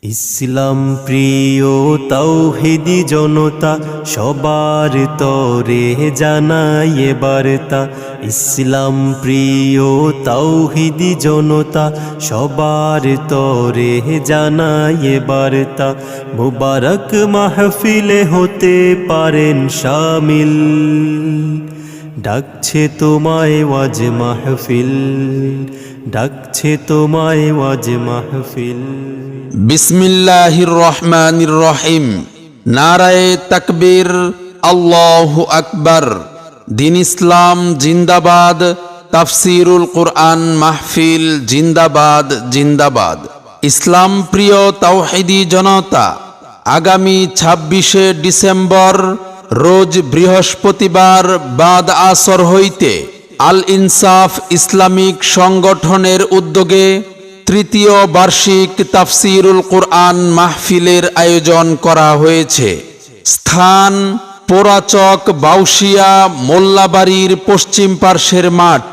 ইসলাম প্রিয় তাওহীদি জনতা সবার তরে জানাই বার্তা। ইসলাম প্রিয় তাওহীদি জনতা সবার তরে জানাই বার্তা। মুবারক মাহফিলে হতে পারেন শামিল, ডাকছে তোমায় ওয়াজ মাহফিল, ডাকছে তোমায় ওয়াজ মাহফিল। বিসমিল্লাহির রহমানির রহিম। নারায়ে তাকবীর, আল্লাহু আকবার। দিন ইসলাম জিন্দাবাদ, তাফসিরুল কুরআন মাহফিল জিন্দাবাদ জিন্দাবাদ। ইসলাম প্রিয় তাওহীদি জনতা, আগামী 26শে ডিসেম্বর রোজ বৃহস্পতিবার বাদ আসর হইতে আল ইনসাফ ইসলামিক সংগঠনের উদ্যোগে তৃতীয় বার্ষিক তাফসিরুল কুরআন মাহফিলের আয়োজন করা হয়েছে। স্থান পোড়াচক বাউশিয়া মোল্লাবাড়ির পশ্চিম পার্শ্বের মাঠ।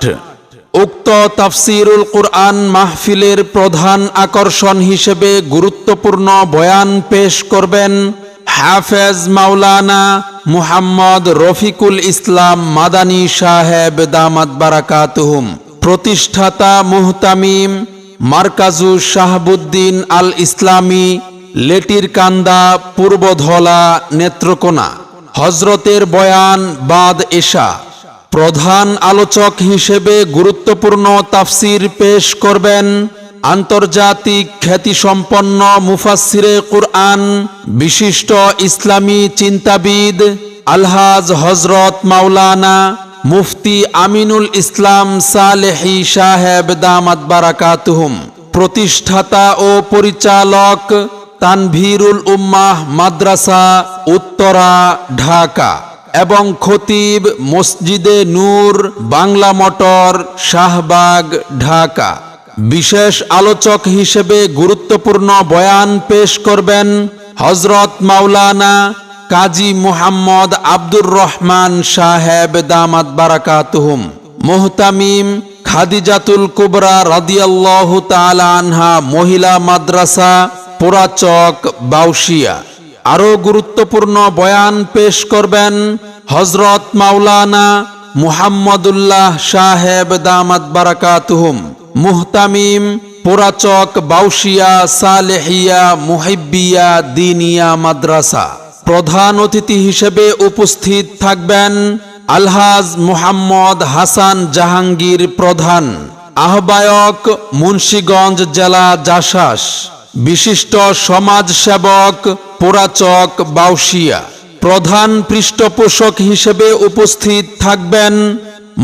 উক্ত তাফসিরুল কুরআন মাহফিলের প্রধান আকর্ষণ হিসেবে গুরুত্বপূর্ণ বয়ান পেশ করবেন হাফেজ মাওলানা মুহাম্মদ রফিকুল ইসলাম মাদানী সাহেব দামাত বারাকাতুহুম, প্রতিষ্ঠাতা মুহতামিম মারকাজু শাহাবুদ্দিন আল ইসলামী, লেটিরকান্দা, পূর্বধলা, নেত্রকোনা। হজরতের বয়ান বাদ এশা। প্রধান আলোচক হিসেবে গুরুত্বপূর্ণ তাফসির পেশ করবেন আন্তর্জাতিক খ্যাতিসম্পন্ন মুফাসসিরে কুরআন, বিশিষ্ট ইসলামী চিন্তাবিদ আলহাজ হজরত মাওলানা মুফতি আমিনুল ইসলাম সালেহী সাহেব দামাত বারাকাতুহুম, প্রতিষ্ঠাতা ও পরিচালক তানভীরুল উম্মাহ মাদ্রাসা, উত্তরা, ঢাকা, এবং খতিব মসজিদে নূর, বাংলা মোটর, শাহবাগ, ঢাকা। বিশেষ আলোচক হিসেবে গুরুত্বপূর্ণ বয়ান পেশ করবেন হজরত মাওলানা কাজী মুহাম্মদ আব্দুর রহমান সাহেব দামাত বারাকাতুহুম, মুহতামিম খাদিজাতুল কুবরা রাদিয়াল্লাহু তাআলা আনহা মহিলা মাদ্রাসা, পোড়াচক, বাউশিয়া। আরও গুরুত্বপূর্ণ বয়ান পেশ করবেন হজরত মাওলানা মুহাম্মদুল্লাহ সাহেব দামাত বারাকাতুহুম, মুহতামিম পোড়াচক বাউশিয়া সালেহিয়া মুহিব্বিয়া দিনিয়া মাদ্রাসা। প্রধান অতিথি হিসেবে উপস্থিত থাকবেন আলহাজ মুহাম্মদ হাসান জাহাঙ্গীর প্রধান, আহ্বায়ক মুন্সিগঞ্জ জেলা জাসাস, বিশিষ্ট সমাজসেবক পোড়াচক বাউশিয়া। প্রধান পৃষ্ঠপোষক হিসেবে উপস্থিত থাকবেন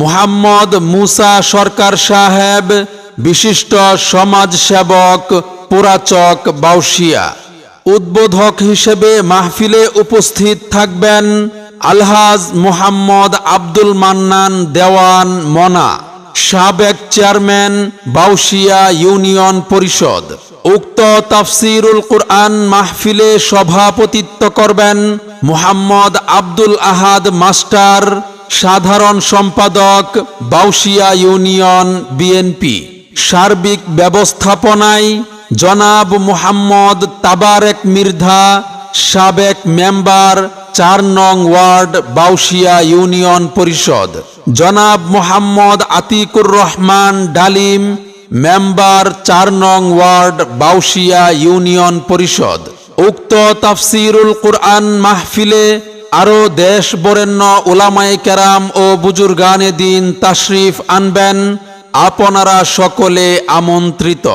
মুহাম্মদ মুসা সরকার সাহেব, বিশিষ্ট সমাজসেবক পোড়াচক বাউশিয়া। উদ্বোধক হিসেবে মাহফিলে উপস্থিত থাকবেন আলহাজ মুহাম্মদ আব্দুল মান্নান দেওয়ান মনা, সাবেক চেয়ারম্যান বাউশিয়া ইউনিয়ন পরিষদ। উক্ত তাফসিরুল কুরআন মাহফিলে সভাপতিত্ব করবেন মুহাম্মদ আব্দুল আহাদ মাস্টার, সাধারণ সম্পাদক বাউশিয়া ইউনিয়ন বিএনপি। সার্বিক ব্যবস্থাপনায় জনাব মুহাম্মদ তাবারেক মির্ধা, সাবেক মেম্বার ৪ নং ওয়ার্ড বাউশিয়া ইউনিয়ন পরিষদ। জনাব মুহাম্মদ আতিকুর রহমান ডালিম, মেম্বার ৪ নং ওয়ার্ড বাউশিয়া ইউনিয়ন পরিষদ। উক্ত তাফসিরুল কুরআন মাহফিলে আরও দেশ বরেণ্য উলামায়ে কেরাম ও বুজুর্গানে দিন তাশরিফ আনবেন। আপনারা সকলে আমন্ত্রিত।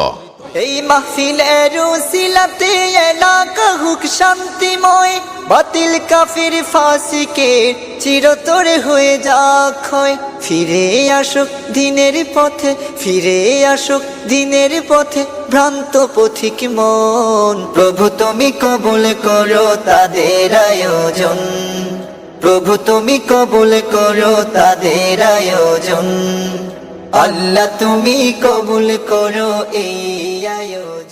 এই মাহফিলের উসিলাতে এলাকা হুক শান্তিময়, বাতিল কাফির ফাসিকের চিরতরে হয়ে যাক ক্ষয়। ফিরে আসুক দিনের পথে, ফিরে আসুক দিনের পথে ভ্রান্ত পথিক মন। প্রভু তুমি কবুল করো তাদের আয়োজন, প্রভু তুমি কবুল করো তাদের আয়োজন। আল্লাহ তুমি কবুল করো এই আয়োজন।